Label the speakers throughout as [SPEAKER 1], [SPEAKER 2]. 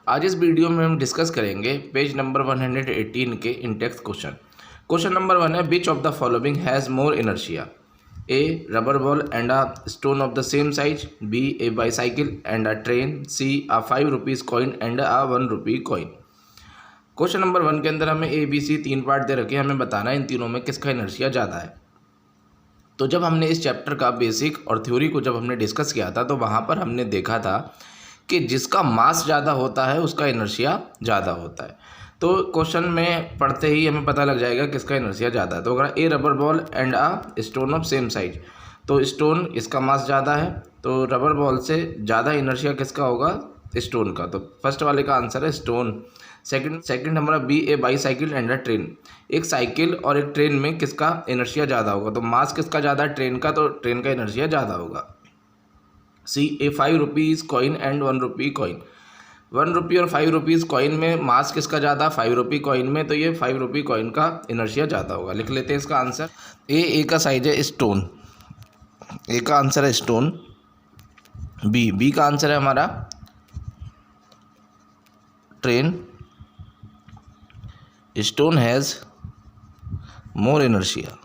[SPEAKER 1] आज इस वीडियो में हम डिस्कस करेंगे पेज नंबर 118 के इंटेक्स क्वेश्चन। क्वेश्चन नंबर 1 है, which of the following has more inertia? A rubber ball and a stone of the same size, B a bicycle and a train, C a 5 rupees coin and a 1 rupee coin. Question number 1 के अंदर हमें A B C 3 part दे रखे हैं, हमें बताना है इन तीनों में किसका इनर्शिया ज़्यादा है। तो जब हमने इस चैप्टर का बेसिक और थ्योरी को जब हमने डिस्कस किया था तो वहाँ पर हमने देखा था कि जिसका मास ज़्यादा होता है उसका इनर्शिया ज़्यादा होता है। तो क्वेश्चन में पढ़ते ही हमें पता लग जाएगा किसका इनर्शिया ज़्यादा है। तो अगर a rubber ball and a stone of same size, तो स्टोन इसका मास ज़्यादा है, तो रबर बॉल से ज़्यादा इनर्शिया किसका होगा? स्टोन का। तो फर्स्ट वाले का आंसर है स्टोन। सेकंड हमारा B a bicycle and a train, एक साइकिल और एक ट्रेन में किसका इनर्शिया ज़्यादा होगा? तो मास किसका ज़्यादा है? ट्रेन का, तो ट्रेन का इनर्शिया ज़्यादा होगा। सी ए 5 rupees coin and 1 rupee coin, 1 रुपी और 5 रुपीज़ कॉइन में मास किसका ज़्यादा? 5 रुपी कॉइन में, तो ये 5 रुपी कॉइन का इनर्शिया ज़्यादा होगा। लिख लेते हैं इसका आंसर। ए का साइज है स्टोन, ए का आंसर है स्टोन। बी का आंसर है हमारा train. Stone has more inertia,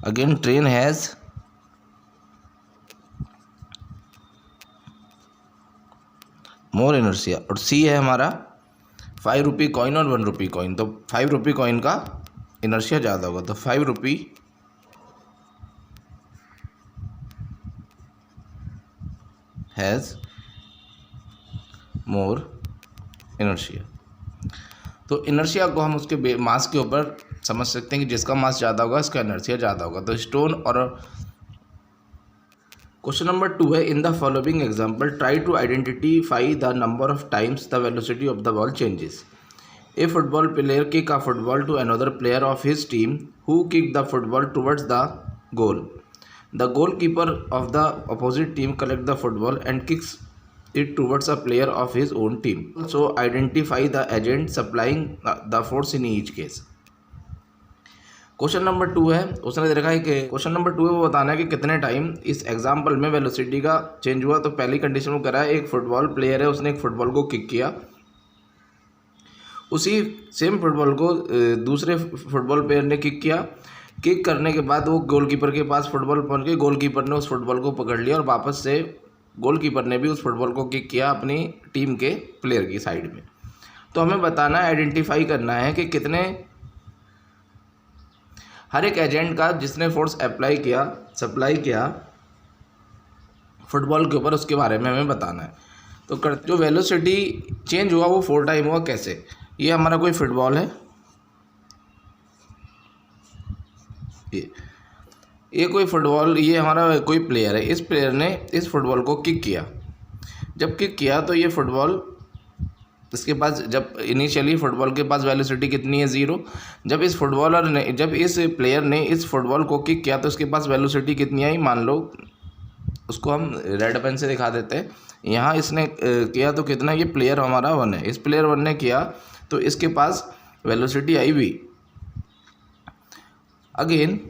[SPEAKER 1] again train has more inertia. और सी है हमारा 5 रुपी कॉइन और 1 रुपी कॉइन, तो 5 रुपी कॉइन का इनर्शिया ज़्यादा होगा। तो 5 रुपी हैज़ मोर इनर्शिया। तो इनर्शिया को हम उसके मास के ऊपर समझ सकते हैं कि जिसका मास ज़्यादा होगा उसका इनर्शिया ज़्यादा होगा। तो स्टोन। और क्वेश्चन नंबर 2 है, in the following example try to identify the number of times the velocity of the ball changes. A football player kick a football to another player of his team who kick the football towards the goal. The goalkeeper of the opposite team collect the football and kicks it towards a player of his own team. So identify the agent supplying the force in each case. Question number 2 है, उसने दे रखा है कि question number 2 है वो बताना है कि कितने टाइम इस एग्जाम्पल में वेलोसिटी का चेंज हुआ। तो पहली कंडीशन वो करा है, एक फुटबॉल प्लेयर है, उसने एक फुटबॉल को किक किया, उसी सेम फुटबॉल को दूसरे फुटबॉल प्लेयर ने किक किया। किक करने के बाद वो गोलकीपर के पास फुटबॉल पहुंच गई, गोलकीपर ने उस फुटबॉल को पकड़ लिया और वापस से गोलकीपर ने भी उस फुटबॉल को किक किया अपनी टीम के प्लेयर की साइड में। तो हमें बताना है, आइडेंटिफाई करना है कि कितने, हर एक एजेंट का जिसने फोर्स सप्लाई किया फुटबॉल के ऊपर, उसके बारे में हमें बताना है। तो जो वेलोसिटी चेंज हुआ वो 4 टाइम हुआ। कैसे? ये हमारा कोई फुटबॉल है, ये कोई फुटबॉल, ये हमारा कोई प्लेयर है, इस प्लेयर ने इस फुटबॉल को किक किया। जब किक किया तो ये फुटबॉल इसके पास, जब इनिशियली फुटबॉल के पास वेलोसिटी कितनी है? 0। जब इस प्लेयर ने इस फुटबॉल को किक किया तो उसके पास वेलोसिटी कितनी आई? मान लो उसको हम रेड पेन से दिखा देते हैं। यहाँ इसने किया तो कितना, ये प्लेयर हमारा 1 है, इस प्लेयर 1 ने किया तो इसके पास वेलोसिटी आई v। अगेन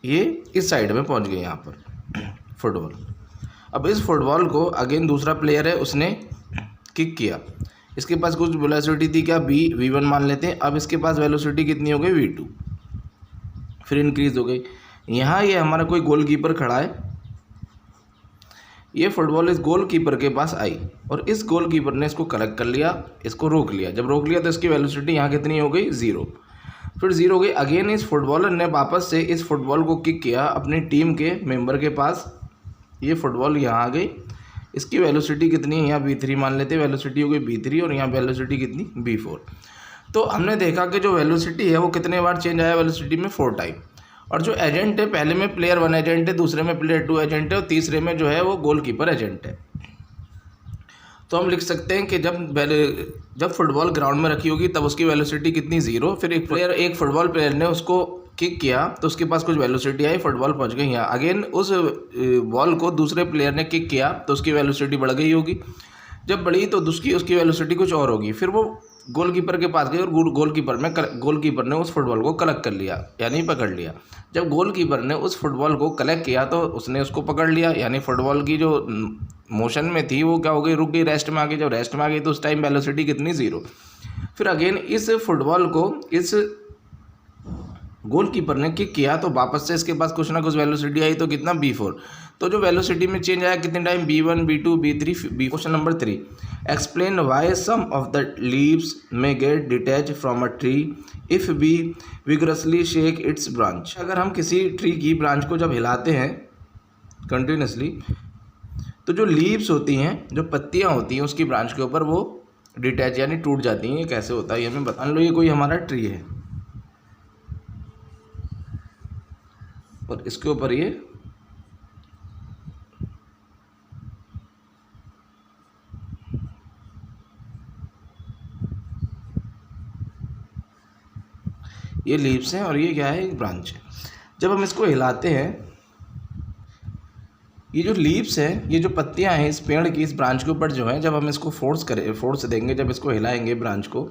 [SPEAKER 1] ये इस साइड में पहुंच गए यहाँ पर फुटबॉल। अब इस फुटबॉल को अगेन दूसरा प्लेयर है, उसने किक किया, इसके पास कुछ वेलोसिटी थी, क्या? v1 मान लेते हैं। अब इसके पास वेलोसिटी कितनी हो गई? v2, फिर इंक्रीज हो गई। यहाँ ये हमारा कोई गोलकीपर खड़ा है, ये फुटबॉल इस गोलकीपर के पास आई और इस गोलकीपर ने इसको कलेक्ट कर लिया, इसको रोक लिया। जब रोक लिया तो इसकी वेलोसिटी यहाँ कितनी हो गई? 0। फिर 0 हो गई। अगेन इस फुटबॉलर ने वापस से इस फुटबॉल को किक किया अपनी टीम के मेंबर के पास, ये फुटबॉल यहाँ आ गई, इसकी वेलोसिटी कितनी है? यहाँ v3 मान लेते हैं, वेलोसिटी हो गई v3 और यहाँ वेलोसिटी कितनी? v4। तो हमने देखा कि जो वेलोसिटी है वो कितने बार चेंज आया वेलोसिटी में? 4 टाइम। और जो एजेंट है, पहले में प्लेयर 1 एजेंट है, दूसरे में प्लेयर 2 एजेंट है और तीसरे में जो है वो गोलकीपर एजेंट है। तो हम लिख सकते हैं कि जब फुटबॉल ग्राउंड में रखी होगी तब उसकी वेलोसिटी कितनी? 0। फिर एक फुटबॉल प्लेयर ने उसको किक किया तो उसके पास कुछ वेलोसिटी आई, फुटबॉल पहुंच गई यहाँ। अगेन उस बॉल को दूसरे प्लेयर ने किक किया तो उसकी वेलोसिटी बढ़ गई होगी, जब बढ़ी तो उसकी वेलोसिटी कुछ और होगी। फिर वो गोलकीपर के पास गई और गोलकीपर ने उस फुटबॉल को कलेक्ट कर लिया, यानी पकड़ लिया। जब गोलकीपर ने उस फुटबॉल को कलेक्ट किया तो उसने उसको पकड़ लिया, यानी फुटबॉल की जो मोशन में थी वो क्या हो गई, रुक गई, रेस्ट में आ गई। जब रेस्ट में आ गई तो उस टाइम वेलोसिटी कितनी, 0। फिर अगेन इस फुटबॉल को इस गोलकीपर ने किक किया तो वापस से इसके पास कुछ ना कुछ वेलोसिटी आई, तो कितना, b4। तो जो वेलोसिटी में चेंज आया कितने time, b1 b2 b3 b। Question number 3, explain why some of the leaves may get detach from a tree if we vigorously shake its branch. अगर हम किसी ट्री की ब्रांच को जब हिलाते हैं कंटिन्यूसली तो जो लीव्स होती हैं, जो पत्तियां होती हैं उसकी ब्रांच के ऊपर, वो डिटैच यानी टूट जाती हैं। ये कैसे होता है ये हमें बता लो। ये कोई हमारा ट्री है और इसके ऊपर ये लीव्स हैं और ये क्या है, एक ब्रांच है। जब हम इसको हिलाते हैं, ये जो लीव्स हैं, ये जो पत्तियां हैं इस पेड़ की, इस ब्रांच के ऊपर जो है, जब हम इसको फोर्स देंगे, जब इसको हिलाएंगे ब्रांच को,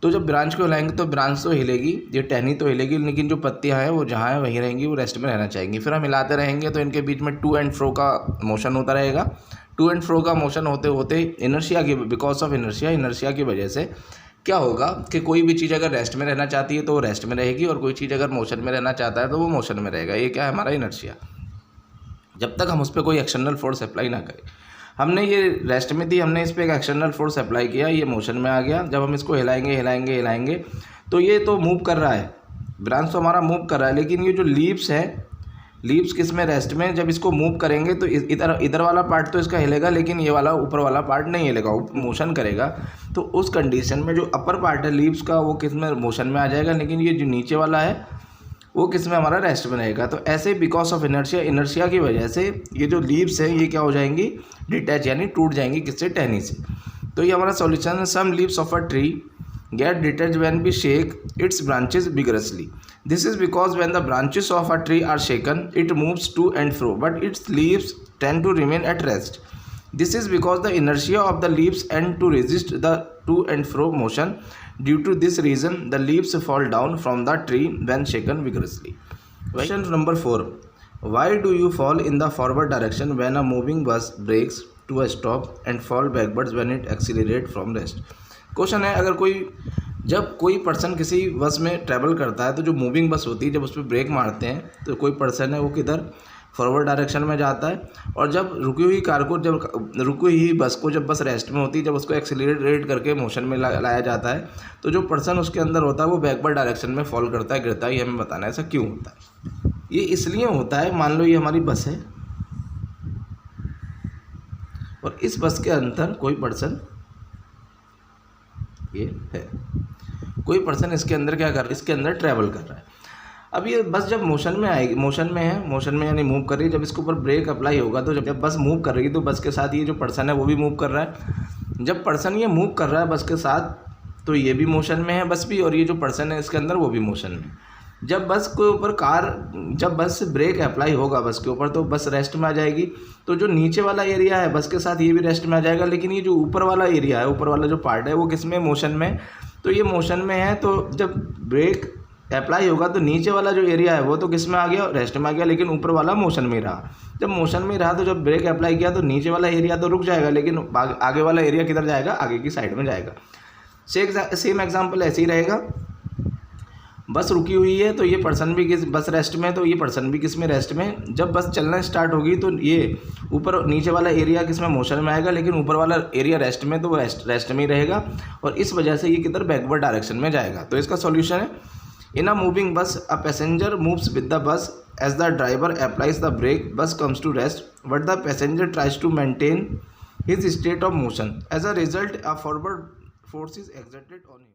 [SPEAKER 1] तो जब ब्रांच को हिलाएंगे तो ब्रांच तो हिलेगी, ये टहनी तो हिलेगी, लेकिन जो पत्तियां हैं वो जहाँ है वहीं रहेंगी, वो रेस्ट में रहना चाहेंगी। फिर हम हिलाते रहेंगे तो इनके बीच में टू एंड फ्रो का मोशन होता रहेगा। टू एंड फ्रो का मोशन होते होते इनर्शिया की, बिकॉज ऑफ इनर्शिया की वजह से क्या होगा कि कोई भी चीज़ अगर रेस्ट में रहना चाहती है तो वो रेस्ट में रहेगी, और कोई चीज़ अगर मोशन में रहना चाहता है तो वो मोशन में रहेगा। ये क्या है, हमारा इनर्शिया। जब तक हम उस पर कोई एक्सटर्नल फोर्स अप्लाई ना करें। हमने ये रेस्ट में थी, हमने इस पर एक एक्सटर्नल फोर्स अप्लाई किया, ये मोशन में आ गया। जब हम इसको हिलाएंगे तो ये तो मूव कर रहा है, ब्रांच तो हमारा मूव कर रहा है, लेकिन ये जो लीव्स है, लीव्स किस में, रेस्ट में। जब इसको मूव करेंगे तो इधर वाला पार्ट तो इसका हिलेगा, लेकिन ये वाला ऊपर वाला पार्ट नहीं हिलेगा, मोशन करेगा। तो उस कंडीशन में जो अपर पार्ट है लीव्स का वो किस में, मोशन में आ जाएगा, लेकिन ये जो नीचे वाला है वो किस में, हमारा रेस्ट में रहेगा। तो ऐसे बिकॉज ऑफ इनर्शिया की वजह से ये जो लीव्स हैं ये क्या हो जाएंगी, डिटैच यानी टूट जाएंगी, किससे, टहनी से। तो ये हमारा सॉल्यूशन है। Some leaves of a tree get detached when we shake its branches vigorously. This is because when the branches of a tree are shaken, it moves to and fro, but its leaves tend to remain at rest. This is because the inertia of the leaves tend to resist the to and fro motion. Due to this reason, the leaves fall down from the tree when shaken vigorously. Question number 4. Why do you fall in the forward direction when a moving bus brakes to a stop and fall backwards when it accelerates from rest? Question है, जब कोई person किसी बस में travel करता है तो जो मूविंग बस होती है, जब उस पर ब्रेक मारते हैं तो कोई पर्सन है वो किधर, फॉरवर्ड डायरेक्शन में जाता है। और जब रुकी हुई बस को जब बस रेस्ट में होती है, जब उसको एक्सेलरेट करके मोशन में लाया जाता है तो जो पर्सन उसके अंदर होता है वो बैकवर्ड डायरेक्शन में फॉल करता है, गिरता है। ये हमें बताना है ऐसा क्यों होता है। ये इसलिए होता है, मान लो ये हमारी बस है और इस बस के अंदर कोई पर्सन, ये है कोई पर्सन इसके अंदर क्या कर रहा है, इसके अंदर ट्रैवल कर रहा है। अब ये बस जब मोशन में आएगी, मोशन में यानी मूव कर रही है, जब इसके ऊपर ब्रेक अप्लाई होगा तो जब बस मूव कर रही है तो बस के साथ ये जो पर्सन है वो भी मूव कर रहा है। जब पर्सन ये मूव कर रहा है बस के साथ तो ये भी मोशन में है बस भी, और ये जो पर्सन है इसके अंदर वो भी मोशन में। जब बस के ऊपर जब बस ब्रेक अप्लाई होगा बस के ऊपर तो बस रेस्ट में आ जाएगी। तो जो नीचे वाला एरिया है बस के साथ ये भी रेस्ट में आ जाएगा, लेकिन ये जो ऊपर वाला एरिया है, ऊपर वाला जो पार्ट है वो किस में, मोशन में। तो ये मोशन में है, तो जब ब्रेक अप्लाई होगा तो नीचे वाला जो एरिया है वो तो किस में आ गया, रेस्ट में आ गया, लेकिन ऊपर वाला मोशन में रहा। जब मोशन में रहा तो जब ब्रेक अप्लाई किया तो नीचे वाला एरिया तो रुक जाएगा, लेकिन आगे वाला एरिया किधर जाएगा, आगे की साइड में जाएगा। सेम एग्जाम्पल ऐसे ही रहेगा। बस रुकी हुई है तो ये पर्सन भी बस रेस्ट में, तो ये पर्सन भी किस में, रेस्ट में। जब बस चलना स्टार्ट होगी तो ये ऊपर नीचे वाला एरिया किस में, मोशन में आएगा, लेकिन ऊपर वाला एरिया रेस्ट में, तो वो रेस्ट में ही रहेगा, और इस वजह से ये किधर, बैकवर्ड डायरेक्शन में जाएगा। तो इसका सॉल्यूशन है, इन a moving bus a passenger moves with the bus as the driver applies the brake, bus comes to rest but the passenger tries to maintain his state of motion. As a result a forward force is exerted on him.